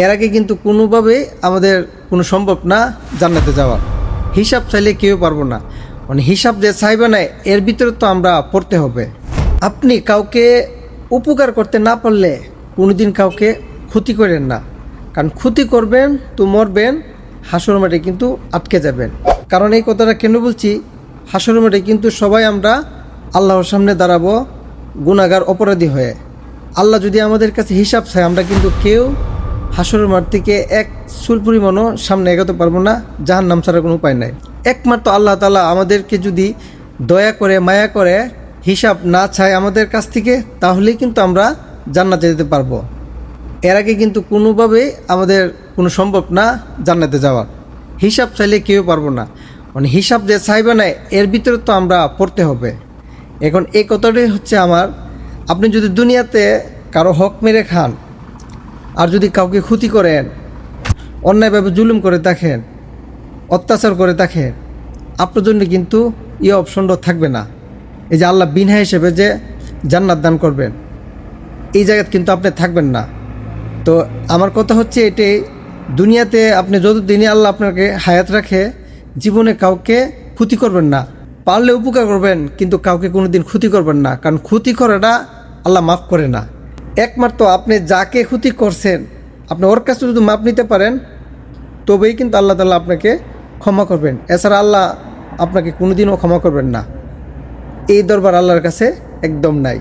এর আগে কিন্তু কোনোভাবে আমাদের কোনো সম্ভব না জান্নাতে যাওয়া। হিসাব চাইলে কেউ পারবো না, মানে হিসাব যে চাইবে না এর ভিতরে তো আমরা পড়তে হবে। আপনি কাউকে উপকার করতে না পারলে কোনোদিন কাউকে ক্ষতি করেন না, কারণ ক্ষতি করবেন তো মরবেন, হাসর মাঠে কিন্তু আটকে যাবেন। কারণ এই কথাটা কেন বলছি, হাসর মাঠে কিন্তু সবাই আমরা আল্লাহর সামনে দাঁড়াবো গুনাহগার অপরাধী হয়ে। আল্লাহ যদি আমাদের কাছে হিসাব চায়, আমরা কিন্তু কেউ হাসরের মাঠ থেকে এক চুল পরিমাণও সামনে এগোতে পারবো না, জাহান্নাম ছাড়া কোনো উপায় নাই। একমাত্র আল্লাহ তাআলা আমাদেরকে যদি দয়া করে মায়া করে হিসাব না চায় আমাদের কাছ থেকে, তাহলেই কিন্তু আমরা জান্নাতে যেতে পারবো। এর আগে কিন্তু কোনোভাবেই আমাদের কোনো সম্ভব না জান্নাতে যাওয়ার। হিসাব চাইলে কেউ পারবো না, মানে হিসাব যে চাইবে না এর ভিতরে তো আমরা পড়তে হবে। এখন এই কথাটাই হচ্ছে আমার, আপনি যদি দুনিয়াতে কারো হক মেরে খান আর যদি কাউকে ক্ষতি করেন, অন্যায়ভাবে জুলুম করে থাকেন, অত্যাচার করে থাকেন, আপনার জন্য কিন্তু এই অপশনটা থাকবে না। এই যে আল্লাহ বিনা হিসেবে যে জান্নাত দান করবেন, এই জায়গায় কিন্তু আপনি থাকবেন না। তো আমার কথা হচ্ছে এটাই, দুনিয়াতে আপনি যতদিনই আল্লাহ আপনাকে হায়াত রাখে, জীবনে কাউকে ক্ষতি করবেন না, পারলে উপকার করবেন, কিন্তু কাউকে কোনোদিন ক্ষতি করবেন না, কারণ ক্ষতি করাটা আল্লাহ মাফ করে না। একমাত্র আপনি যাকে ক্ষতি করছেন, আপনি ওর কাছে যদি মাপ নিতে পারেন, তবেই কিন্তু আল্লাহ তাআলা আপনাকে ক্ষমা করবেন। এছাড়া আল্লাহ আপনাকে কোনোদিনও ক্ষমা করবেন না। এই দরবার আল্লাহর কাছে একদম নাই।